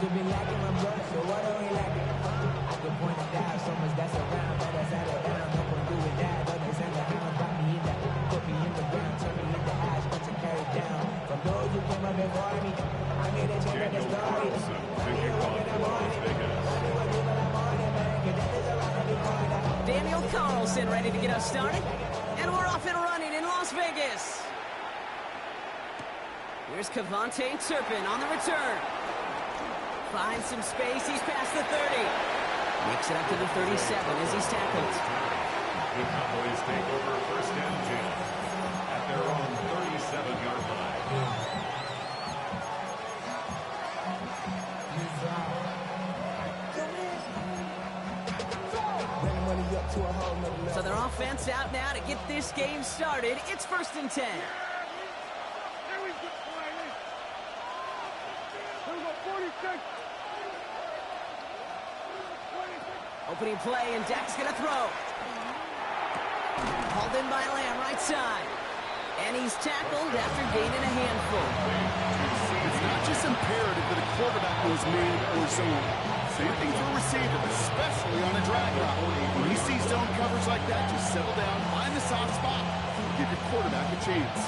should be lacking my brother, so what are we lacking? I can point it out, so much that's around, but that's out of down. No one do it that, but they send the hound, drop me in the, put me in the ground, turn me into ash, but to carry down. From those who came up before me, I made a change at the story. Daniel Carlson ready to get us started, and we're off and running in Las Vegas. Here's Cavante Turpin on the return. Finds some space, he's past the 30. Makes it up to the 37 as he's tackled. The Cowboys take over first down, Jim, at their own 37-yard line. So their offense out now to get this game started. It's 1st and 10. Opening play, and Dak's going to throw. Hauled in by Lamb, right side. And he's tackled after gaining a handful. It's not just imperative that a quarterback knows man or zone. Same thing for a receiver, especially on a drag route. When you see zone coverage like that, just settle down, find the soft spot, give your quarterback a chance.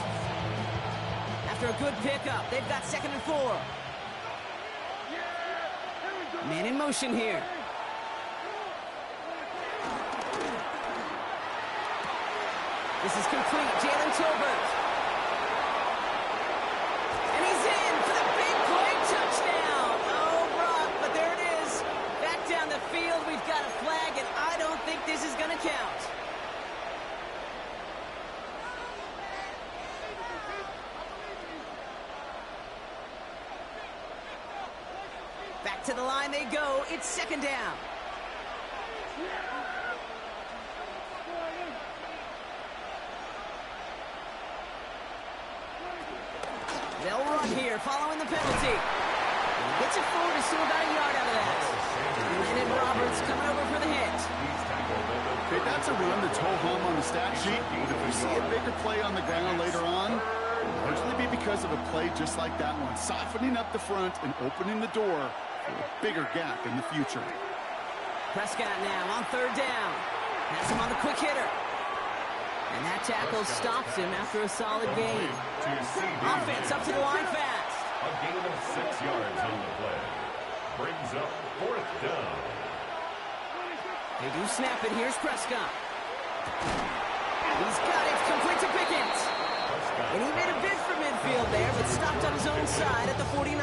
After a good pickup, they've got 2nd and 4. Man in motion here. This is complete. Jalen Tolbert. And he's in for the big play touchdown. Oh, Brock, but there it is. Back down the field, we've got a flag, and I don't think this is going to count. Back to the line they go. It's 2nd down. They'll run here following the penalty. Gets it forward to still about a yard out of that. Landon Roberts coming over for the hit. Okay, that's a run that's ho-hum on the stat sheet. But if you see a bigger play on the ground later on, it'll largely be because of a play just like that one, softening up the front and opening the door for a bigger gap in the future. Prescott now on 3rd down. Has him on the quick hitter. And that tackle stops him after a solid gain. Offense up to the line fast. A gain of 6 yards on the play. Brings up 4th down. They do snap it. Here's Prescott. He's got it. Complete to Pickens. And he made a bid for midfield there, but stopped on his own side at the 49.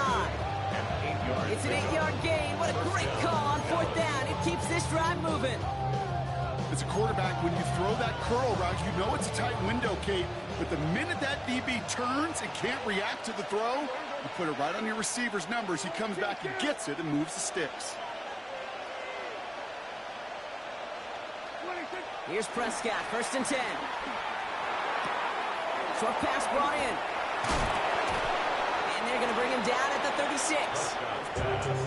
It's an 8-yard gain. What a great call on 4th down. It keeps this drive moving. As a quarterback, when you throw that curl route, you know it's a tight window, Kate. But the minute that DB turns and can't react to the throw, you put it right on your receiver's numbers. He comes back and gets it and moves the sticks. Here's Prescott, 1st and 10. Short pass brought in. And they're going to bring him down at the 36.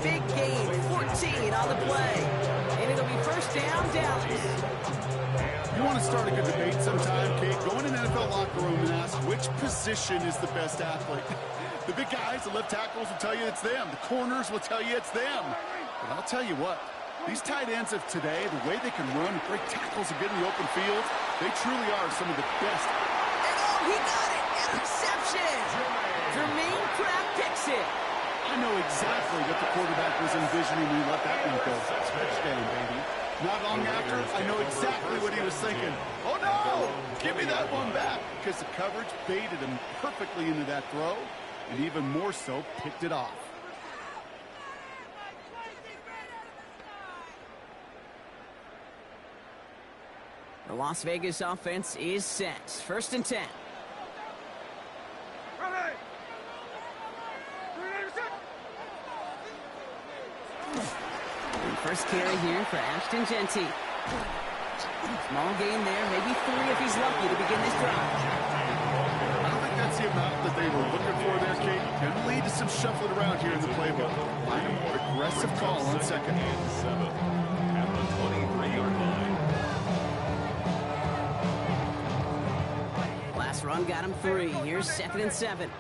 Big gain, 14 on the play. And it'll be 1st down, Dallas. You want to start a good debate sometime, Kate? Go in an NFL locker room and ask which position is the best athlete. The big guys, the left tackles will tell you it's them. The corners will tell you it's them. But I'll tell you what, these tight ends of today, the way they can run and break tackles and get in the open field, they truly are some of the best. And oh, he got it! Interception! Jermaine Kraft picks it. I know exactly what the quarterback was envisioning when he let that one go. Touchdown, baby. Not long after, I know exactly what he was thinking. Oh, no! Give me that one back! Because the coverage baited him perfectly into that throw, and even more so, picked it off. The Las Vegas offense is set. 1st and 10. And first carry here for Ashton Genty. Small gain there, maybe 3 if he's lucky to begin this drive. I don't think that's the amount that they were looking for there, Kate. Going to lead to some shuffling around here in the playbook. Find a more aggressive call on 2nd and 7 at the 23-yard line. Last run got him 3. Here's 2nd and 7.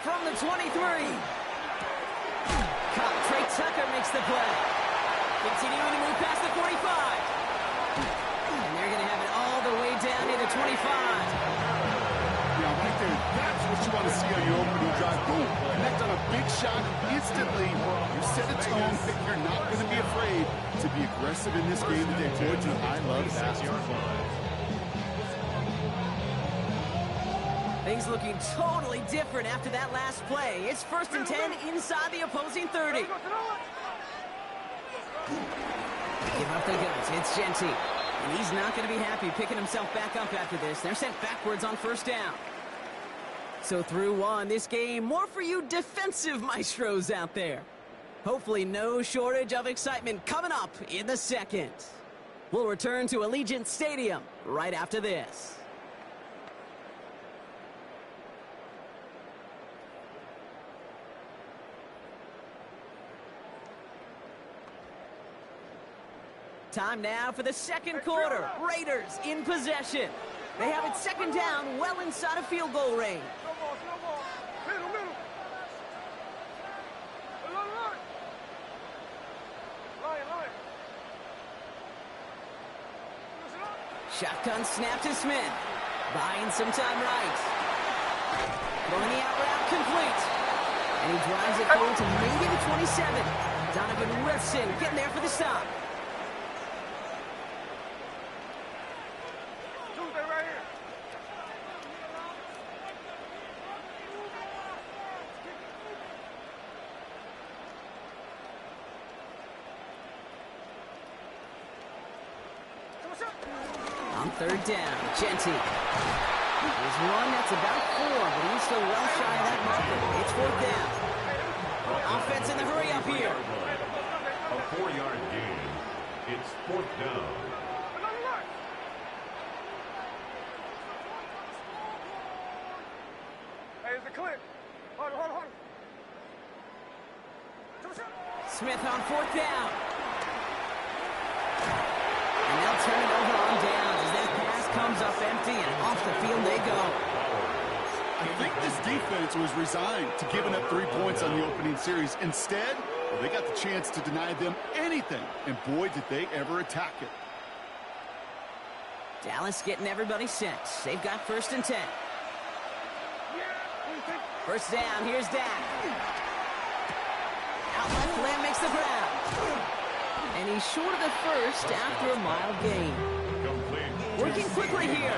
from the 23. Trey Tucker makes the play. Continuing to move past the 45. And they're going to have it all the way down to the 25. Yeah, right there. That's what you want to see on your opening drive. Boom. Connect on a big shot instantly. You set a tone that you're not going to be afraid to be aggressive in this game today. Georgia, I love that. Things looking totally different after that last play. It's 1st and 10 inside the opposing 30. Give up the goods. It's Genty. And he's not going to be happy picking himself back up after this. They're sent backwards on 1st down. So through one, this game, more for you defensive maestros out there. Hopefully no shortage of excitement coming up in the second. We'll return to Allegiant Stadium right after this. Time now for the second quarter. Raiders in possession. They have it 2nd down, well inside of field goal range. Shotgun snap to Smith. Buying some time right. Throwing the out route complete. And he drives it forward to maybe the 27. Donovan Wilson getting there for the stop. On 3rd down, Genty. Here's one that's about 4, but he's still well shy of that marker. It's 4th down. Offense in the hurry up here. A 4-yard gain. It's 4th down. Hey, it's a clip. Hold on. Smith on 4th down. And they'll turn it over on downs as that pass comes up empty and off the field they go. I think this defense was resigned to giving up 3 points on the opening series. Instead, well, they got the chance to deny them anything. And boy, did they ever attack it. Dallas getting everybody set. They've got 1st and 10. 1st down, here's Dak. Out left, Lamb makes the ground. And he's short of the 1st after a mild gain. Working quickly here. A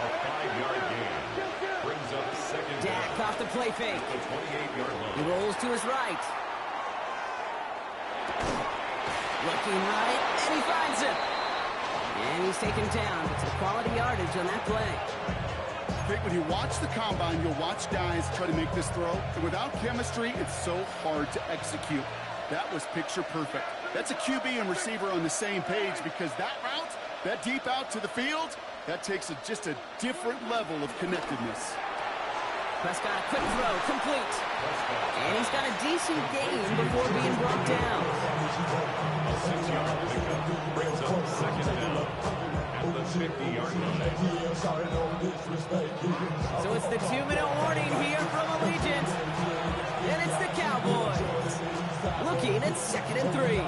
5-yard gain. Brings up 2nd down. Dak off the play fake. The 28-yard line. He rolls to his right. Looking right, and he finds him. And he's taken down. It's a quality yardage on that play. When you watch the combine, you'll watch guys try to make this throw. And without chemistry, it's so hard to execute. That was picture perfect. That's a QB and receiver on the same page because that route, that deep out to the field, that takes just a different level of connectedness. Prescott, a quick throw, complete. And he's got a decent gain before being brought down. A 6-yard pickup brings up 2nd down at the 50-yard line. So it's the 2-minute warning here from Allegiant. And it's the Cowboys. Looking at 2nd and 3.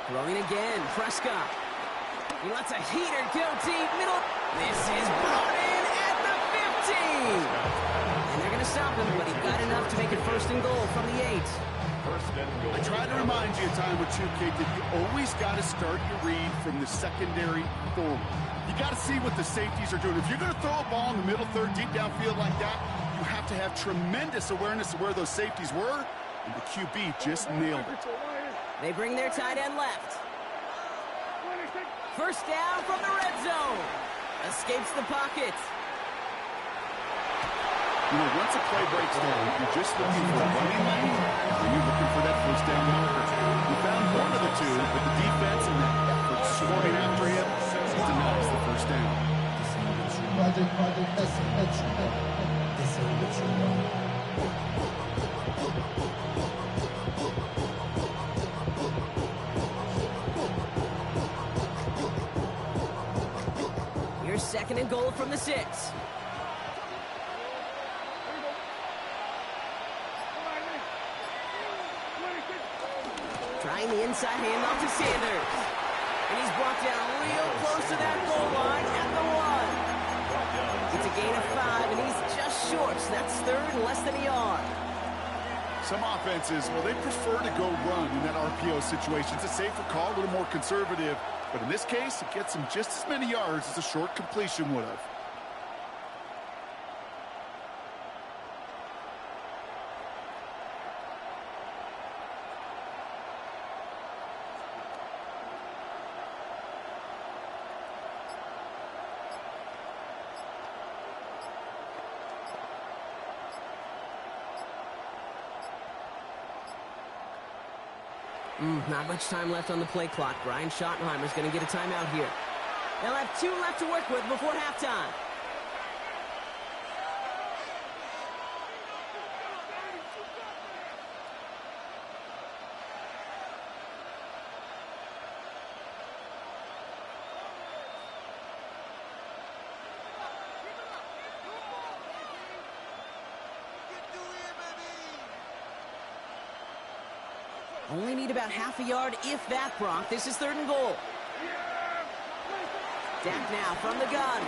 Throwing again, Prescott. He lets a heater go deep middle. This is brought in at the 15. And they're going to stop him, but he got enough to make it 1st and goal from the 8. I try to remind you a time or two, Kate, that you always got to start your read from the secondary forward. You got to see what the safeties are doing. If you're going to throw a ball in the middle third, deep downfield like that, you have to have tremendous awareness of where those safeties were, and the QB just nailed it. They bring their tight end left. 1st down from the red zone. Escapes the pocket. You know, once a play breaks down, you're just looking for a running lane, or you're looking for that first down marker. We found one of the two, but the defense and that effort swarming after him denies the first down. Here's second and goal from the 6. Trying the inside handoff to Sanders. And he's brought down real close to that goal line at the 1. It's a gain of 5, and he's just short, so that's third and less than a yard. Some offenses, well, they prefer to go run in that RPO situation. It's a safer call, a little more conservative. But in this case, it gets him just as many yards as a short completion would have. Not much time left on the play clock. Brian Schottenheimer's going to get a timeout here. They'll have 2 left to work with before halftime. Only need about half a yard, if that, Brock. This is third and goal. Dak now from the gun.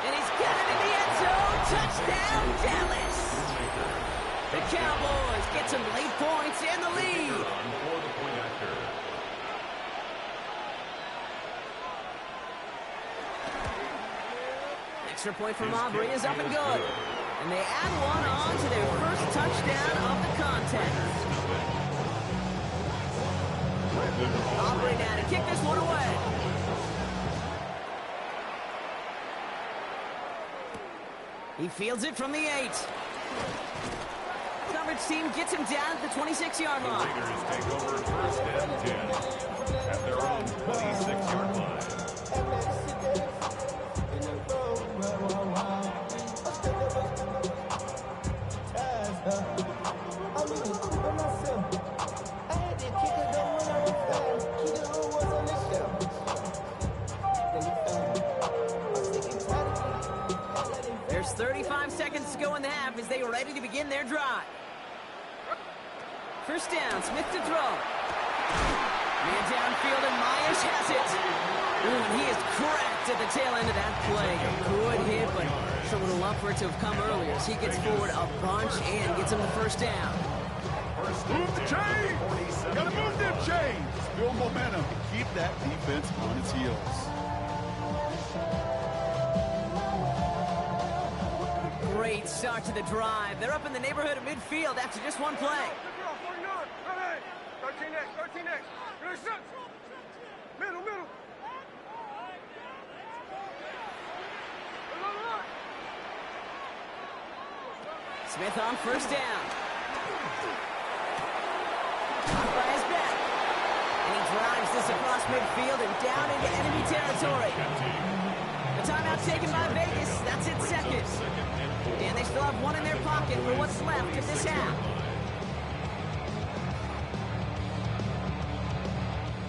And he's got it in the end zone. Touchdown, Dallas. The Cowboys get some late points and the lead. Extra point from Aubrey is up and good. And they add one on to their first touchdown of the contest. Aubrey now to kick this one away. He fields it from the 8. Coverage team gets him down at the 26-yard line. The Raiders take over first and 10 at their own 26-yard line. There's 35 seconds to go in the half as they are ready to begin their drive. First down, Smith to throw. Man downfield, and Myers has it. Ooh, and he is cracked at the tail end of that play. A good hit, but sure would have loved for it to have come earlier as he gets forward a bunch and gets him the first down. Move the chains! Gotta move them chains! Build momentum and keep that defense on its heels. Great start to the drive. They're up in the neighborhood of midfield after just one play. 13X. Middle. Smith on first down. Caught by his back. And he drives this across midfield and down into enemy territory. A timeout taken by Vegas. That's its second. And they still have one in their pocket for what's left of this half.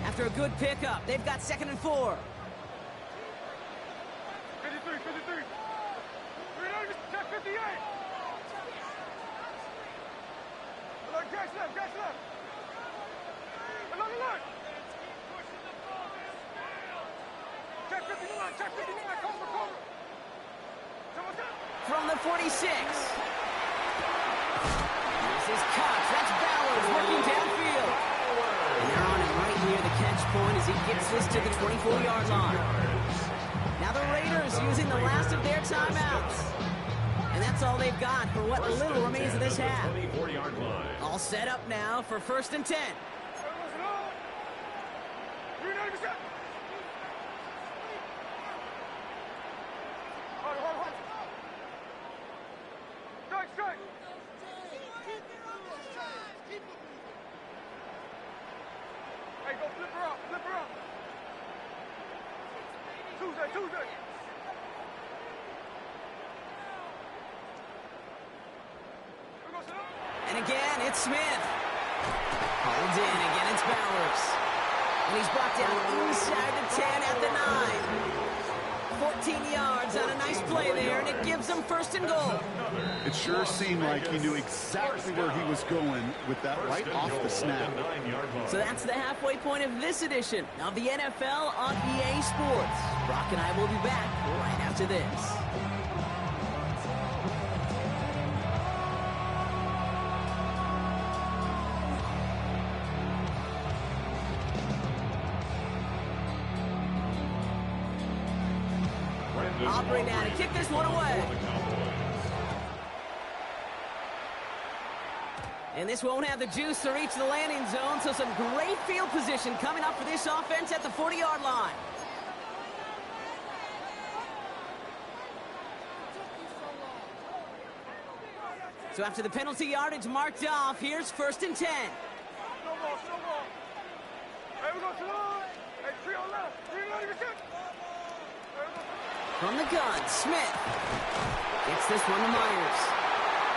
After a good pickup, they've got 2nd and 4. 53. Check 58. Look, gas left. Look. Check 59, cover. From the 46. This is Cox. That's Bowers working downfield. And they're on him right near the catch point as he gets this to the 24-yard line. Now the Raiders using the last of their timeouts. And that's all they've got for what little remains of this half. All set up now for 1st and 10. strike. Hey, go flip her up, flip her up. Tuesday, Tuesday. Here goes it up. And again, it's Smith. Holds in. Again, it's Bowers. And he's brought down inside the 10 at the 9. 14 yards on a nice play there, and it gives them first and goal. It sure seemed like he knew exactly where he was going with that right off the snap. So that's the halfway point of this edition of the NFL on EA Sports. Brock and I will be back right after this. Aubrey now to kick this one away. And this won't have the juice to reach the landing zone, so some great field position coming up for this offense at the 40-yard line. So after the penalty yardage marked off, here's first and 10. Snowball, snowball. Hey, we go to the line. Hey, 3 on left. 3 on your kick. From the gun, Smith gets this one to Myers.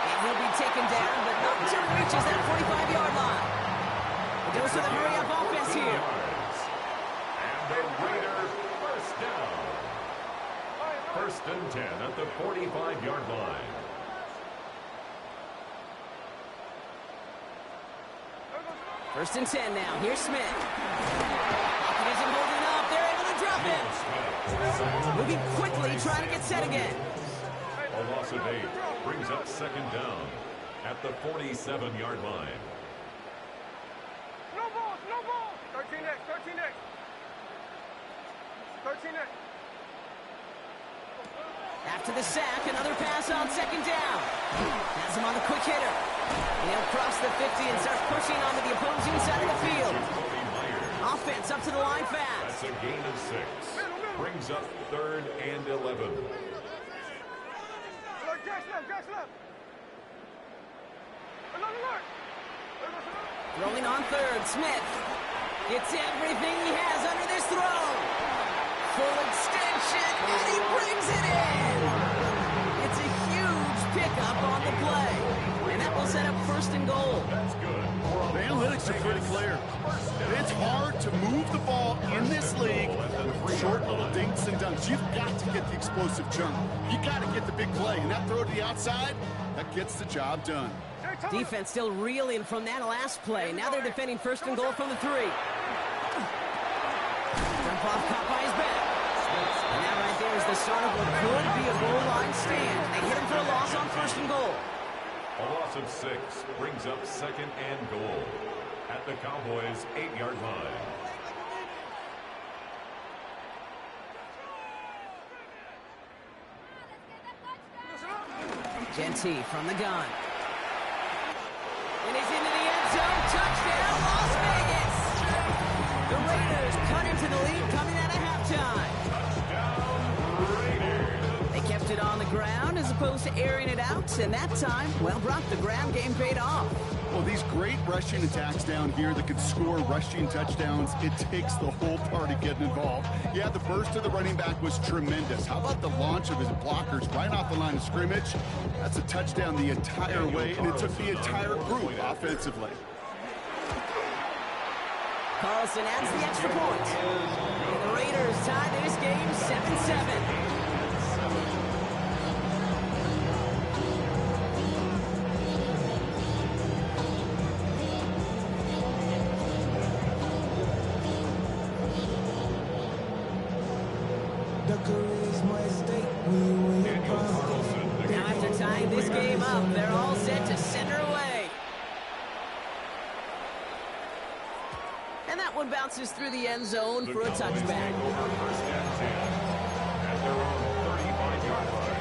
And he'll be taken down, but not until he reaches that 45-yard line. It goes to the hurry-up offense here. And the Raiders first down. First and 10 at the 45-yard line. First and 10 now. Here's Smith. Pocket isn't holding up. They're able to drop him. Moving quickly, trying to get set again. A loss of 8 brings up second down at the 47-yard line. No ball, no ball. 13X, 13X. 13X. After the sack, another pass on second down. Has him on the quick hitter. He'll cross the 50 and start pushing onto the opposing side of the field. Offense up to the line fast. That's a gain of 6. Brings up third and 11. Gas left, gas left. Alert. Throwing on third, Smith gets everything he has under this throw. Full extension, and he brings it in. It's a huge pickup on the play, and that will set up first and goal. That's good. The analytics are pretty clear. It's hard to move the ball in this league with short little dinks and dunks. You've got to get the explosive jump. You got to get the big play, and that throw to the outside, that gets the job done. Defense still reeling from that last play. Now they're defending first and goal from the 3. Jump off caught by his back. And that right there is the start of what could be a goal line stand. They hit him for a loss on first and goal. A loss of 6 brings up second and goal at the Cowboys' 8-yard line. Genty from the gun. And he's into the end zone. Touchdown, Las Vegas. The Raiders cut into the lead coming out of halftime. They kept it on the ground as opposed to airing it out. And that time, well, Brock, the ground game paid off. Well, these great rushing attacks down here that can score rushing touchdowns, it takes the whole party getting involved. Yeah, the burst of the running back was tremendous. How about the launch of his blockers right off the line of scrimmage? That's a touchdown the entire way, and it took the entire group offensively. Carlson adds the extra point. And the Raiders tie this game 7-7. Now after tying this game up, they're all set to center away. And that one bounces through the end zone for a touchback. Over first and 10 at their own 35-yard line.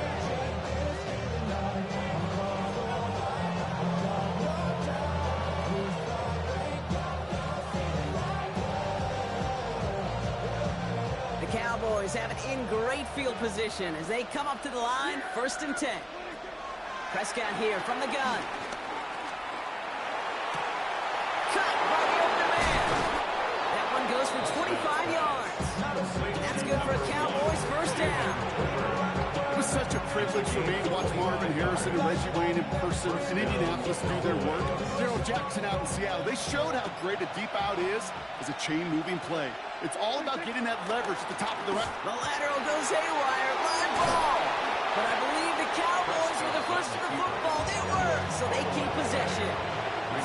The Cowboys have it in great field position as they come up to the line, first and 10. Prescott here from the gun. Cut by the open man. That one goes for 25 yards. That's good for a Cowboys first down. It was such a privilege for me to watch Marvin Harrison and Reggie Wayne in person in Indianapolis do their work. Darrell Jackson out in Seattle. They showed how great a deep out is as a chain-moving play. It's all about getting that leverage at the top of the route. The lateral goes haywire. Live ball. But I believe the Cowboys were the first to the football. They were, so they keep possession.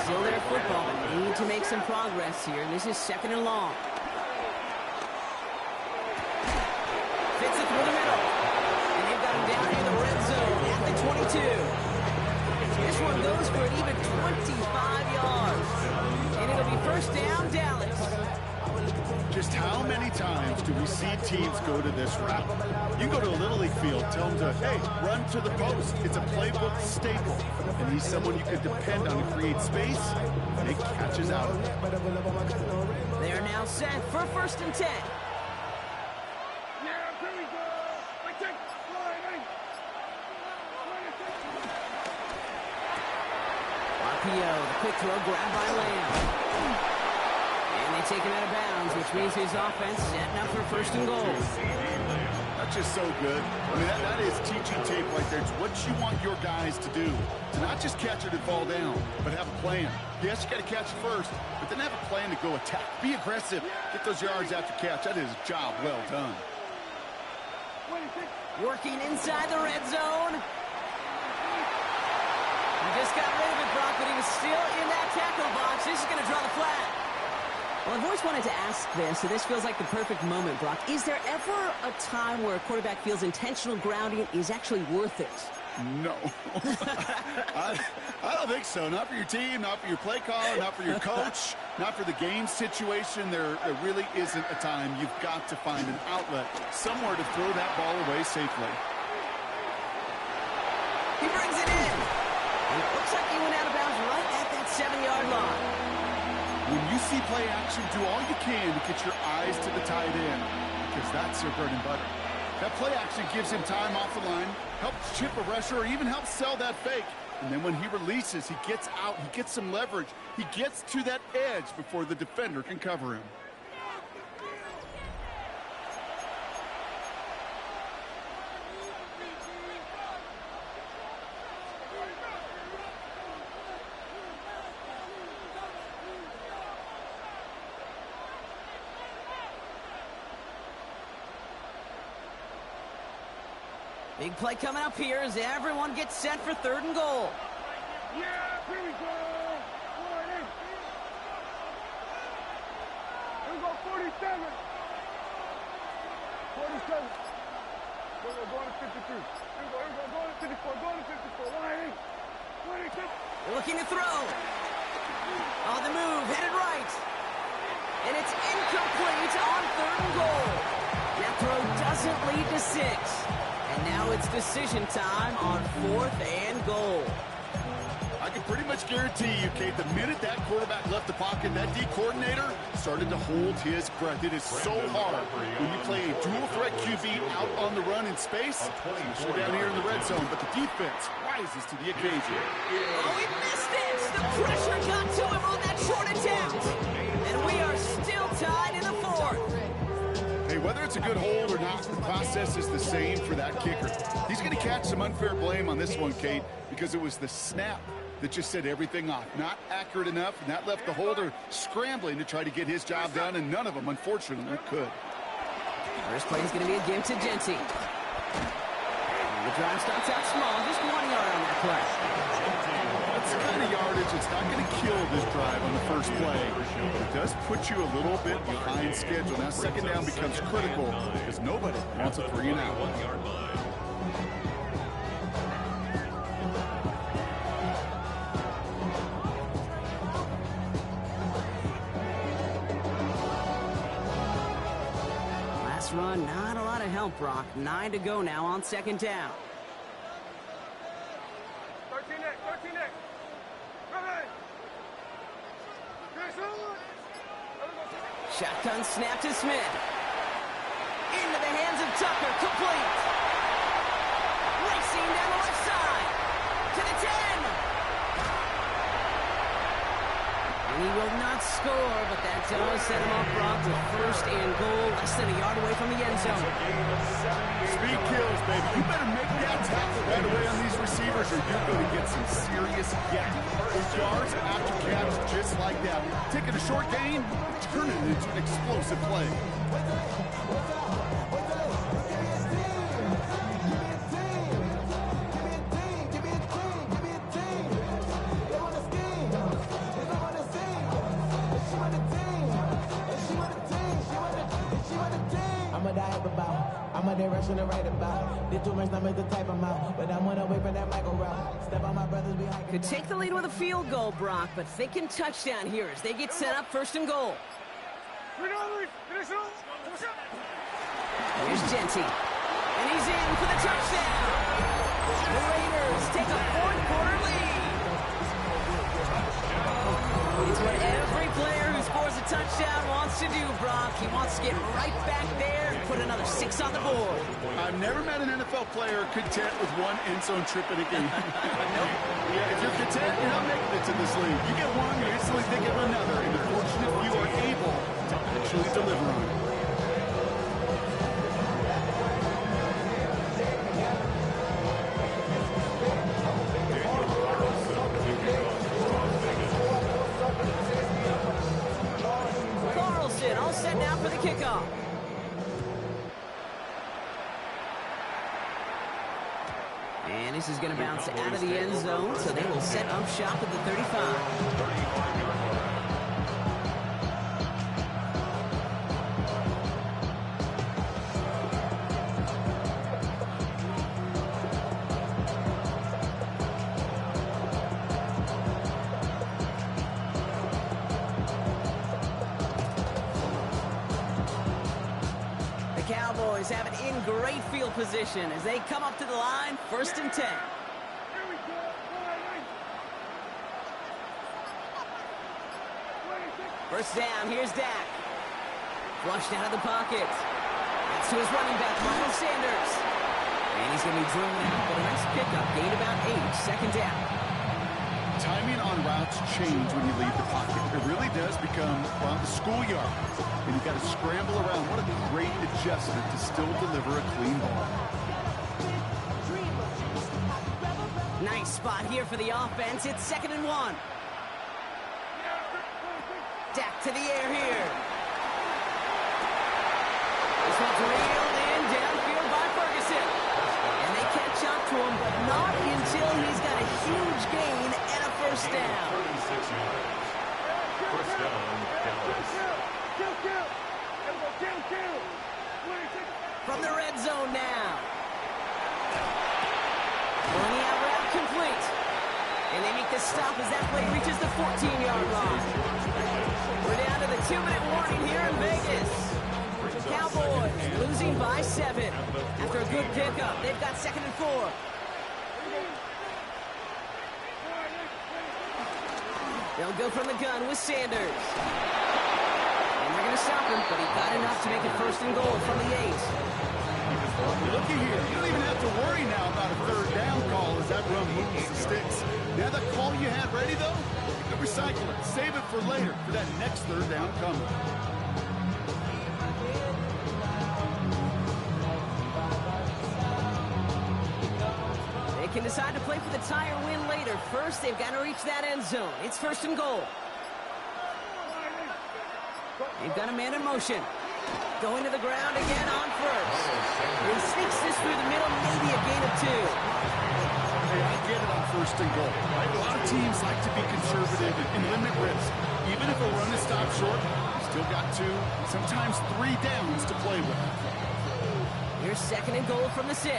Still their football. They need to make some progress here. This is 2nd and long. Fits it through the middle. And they've got him down here in the red zone at the 22. This one goes for an even 25 yards. And it'll be first down, Dallas. Just how many times do we see teams go to this route? You can go to a Little League field, tell them to, hey, run to the post. It's a playbook staple. And he's someone you can depend on to create space, and it catches out. They are now set for 1st and 10. Yeah, here we go. RPO, the quick throw, grabbed by Lamb. And they take him out of bounds, which means his offense setting up for 1st and goal. That's just so good. I mean, that is teaching tape right there. It's what you want your guys to do. To not just catch it and fall down, but have a plan. Yes, you got to catch it first, but then have a plan to go attack. Be aggressive. Get those yards after catch. That is a job well done. Working inside the red zone. He just got rid of it, Brock, but he was still in that tackle box. This is going to draw the flag. Well, I've always wanted to ask this, so this feels like the perfect moment, Brock. Is there ever a time where a quarterback feels intentional grounding is actually worth it? No. I don't think so. Not for your team, not for your play caller, not for your coach, not for the game situation. There really isn't a time. You've got to find an outlet, somewhere to throw that ball away safely. He brings it in. And it looks like he went out of bounds right at that 7-yard line. When you see play action, do all you can to get your eyes to the tight end, because that's your bread and butter. That play action gives him time off the line, helps chip a rusher, or even helps sell that fake. And then when he releases, he gets out, he gets some leverage. He gets to that edge before the defender can cover him. Big play coming up here as everyone gets set for 3rd and goal. Yeah, here we go. 47. 47. We're going to 53. Here we go. Going to 54. Going to 54. Line 26. They're looking to throw. On the move, headed right. And it's incomplete on 3rd and goal. That throw doesn't lead to 6. And now it's decision time on 4th and goal. I can pretty much guarantee you, Kate, the minute that quarterback left the pocket, that D coordinator started to hold his breath. It is so hard when you play a dual threat QB out on the run in space, especially down here in the red zone, but the defense rises to the occasion. Oh, he missed it! The pressure got to him on that short attempt. And we are still tied in the 4th. Hey, whether it's a good hold or not, the process is the same for that kicker. He's going to catch some unfair blame on this one, Kate, because it was the snap that just set everything off. Not accurate enough, and that left the holder scrambling to try to get his job done, and none of them, unfortunately, could. First play is going to be a give to Genty. The drive starts out small, just 1 yard on that play. That's the kind of yardage that's not going to kill this drive on the first play. But it does put you a little bit behind schedule. Now 2nd down becomes critical because nobody wants a 3 and out. Last run, not a lot of help, Brock. 9 to go now on 2nd down. 13 next. Ready. Shotgun snap to Smith. Into the hands of Tucker, complete. Racing down the left side. To score, but that does set him off Brock with first and goal, less than a yard away from the end zone. Speed kills, baby. You better make that tackle right away on these receivers or you're going to get some serious yak. Yards after catch just like that. Taking a short gain, turn it into an explosive play. I'm a die about, I'm a direction to write about. Did too much, not make the type I'm out. But I'm one away from that Michael route. Step on my brothers behind. Could take the lead with a field goal, Brock, but thinking touchdown here as they get set up first and goal. Here's Genty, and he's in for the touchdown. The Raiders take a fourth-quarter lead. It's what every player who scores a touchdown wants to do, Brock. He wants to get right back there and put another 6 on the board. I've never met an NFL player content with one end zone trip in a game. Yeah, if you're content, you're not making it to this league. You get one, you instantly think of another, and you're fortunate you are able to actually deliver on it. All set now for the kickoff. And this is going to bounce out of the end zone, so they will set up shop at the 35. Cowboys have it in great field position as they come up to the line, first and 10. First down, here's Dak. Flushed out of the pocket. That's to his running back, Miles Sanders. And he's going to be driven out, but a nice pickup. Gained about 8, second down. Timing on routes change when you leave the pocket. It really does become, well, the schoolyard. And you've got to scramble around. What a great adjustment to still deliver a clean ball. Nice spot here for the offense. It's 2nd and 1. Dak to the air here. This one's reeled in downfield by Ferguson. And they catch up to him, but not until he's got a huge gain and a first down. 36 yards. First down, Dallas. From the red zone now. Running out route complete. And they make the stop as that play reaches the 14-yard line. We're down to the 2-minute warning here in Vegas. Cowboys losing by 7. After a good pickup, they've got 2nd and 4. They'll go from the gun with Sanders. And they're going to stop him, but he got enough to make it first and goal from the 8. Looky here. You don't even have to worry now about a third down call as that run moves the sticks. Now that call you had ready, though, you can recycle it. Save it for later for that next third down coming. They can decide to play for the tie or win later. First, they've got to reach that end zone. It's 1st and goal. They've got a man in motion. Going to the ground again on first. He sneaks this through the middle, maybe a gain of 2. Hey, I get it on 1st and goal. Right? A lot of teams like to be conservative and limit risk. Even if a run is stopped short, you still got 2, sometimes 3 downs to play with. Here's 2nd and goal from the 6.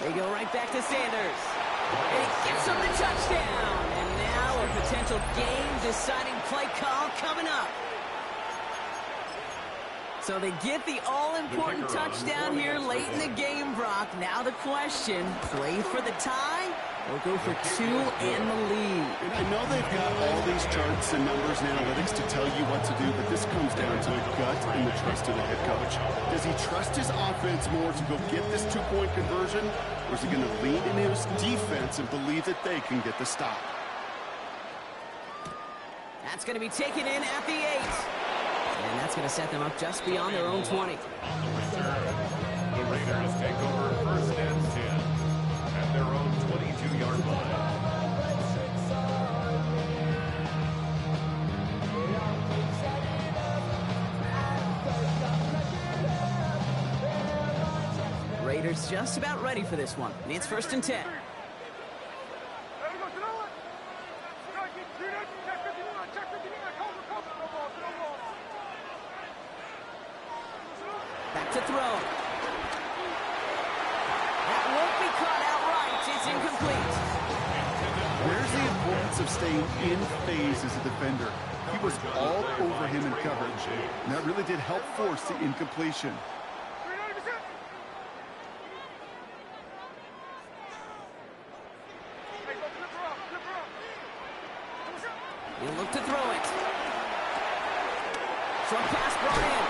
They go right back to Sanders. And he gets him the touchdown. And now a potential game-deciding play call coming up. So they get the all-important touchdown here late in the game, Brock. Now the question, play for the tie They'll go for 2 and the lead. And I know they've got all these charts and numbers and analytics to tell you what to do, but this comes down to the gut and the trust of the head coach. Does he trust his offense more to go get this 2-point conversion, or is he going to lean into his defense and believe that they can get the stop? That's going to be taken in at the 8. And that's going to set them up just beyond their own 20. On the return, the Raiders take over 1st and 10 at their own 22-yard line. Raiders just about ready for this one. And it's 1st and 10. Back to throw. That won't be caught outright. It's incomplete. Where's the importance of staying in phase as a defender? He was all over him in coverage, and that really did help force the incompletion. He'll look to throw it. Short pass brought in.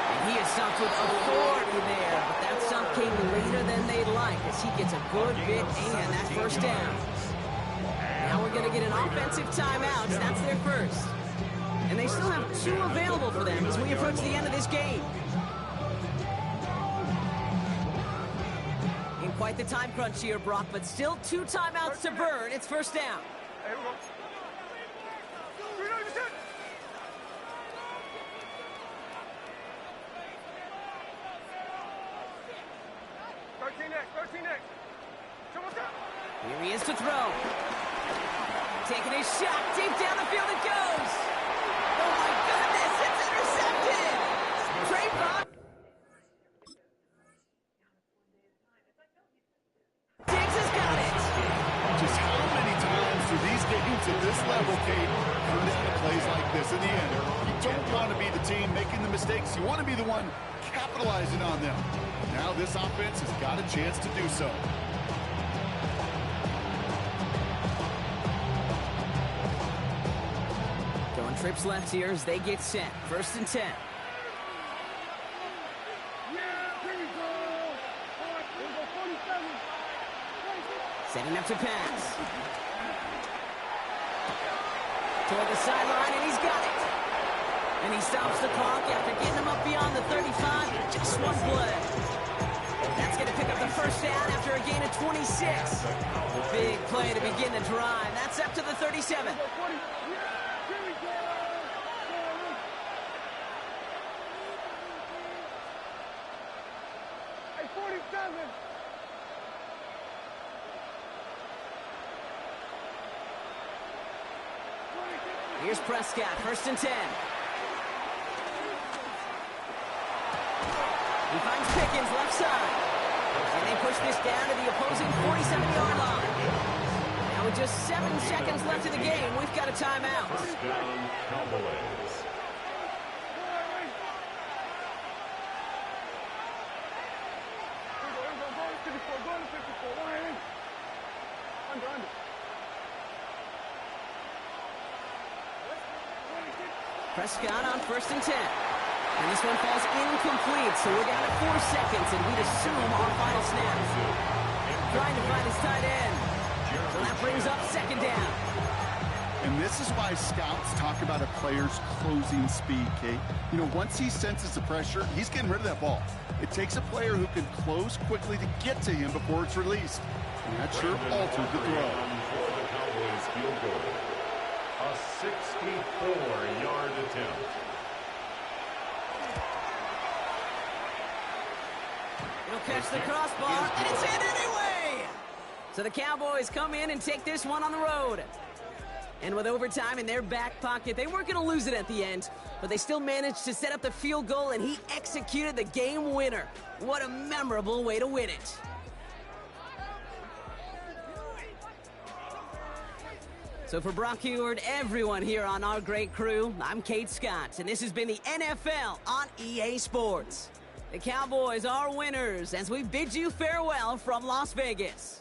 And he is stumped with authority there, but that stump came later than they'd like as he gets a good bit and that 1st down. Now we're going to get an offensive timeout. That's their first. And they still have 2 available for them as we approach the end of this game. In quite the time crunch here, Brock, but still 2 timeouts to burn. It's 1st down. Here we go. Here he is to throw. Taking his shot. Deep down the field it goes. Oh, my goodness. It's intercepted. Trayvon Diggs has got it. Just how many times do these games at this level, Kate, come down to plays like this in the end? You don't want to be the team making the mistakes. You want to be the one capitalizing on them. Now this offense has got a chance to do so. Going trips left here as they get set. 1st and 10. Setting up to pass. Toward the sideline, and he's got it. And he stops the clock after getting him up beyond the 35. Just one play. That's going to pick up the 1st down after a gain of 26. Big play to begin the drive. That's up to the 37. Hey, 47. Here's Prescott, 1st and 10. He finds Pickens left side. And they push this down to the opposing 47-yard line. Now with just 7 seconds left in the game, we've got a timeout. 1st down, Cowboys. Prescott on 1st and 10. And this one falls incomplete, so we're down at 4 seconds, and we'd assume our final snap. Trying to find his tight end. So that brings up 2nd down. And this is why scouts talk about a player's closing speed, Kate. You know, once he senses the pressure, he's getting rid of that ball. It takes a player who can close quickly to get to him before it's released. And that sure altered the throw. For the Cowboys field goal. A 64-yard attempt. He'll catch the crossbar, and it's in anyway! So the Cowboys come in and take this one on the road. And with overtime in their back pocket, they weren't going to lose it at the end, but they still managed to set up the field goal, and he executed the game winner. What a memorable way to win it. So for Brock Heward, everyone here on our great crew, I'm Kate Scott, and this has been the NFL on EA Sports. The Cowboys are winners as we bid you farewell from Las Vegas.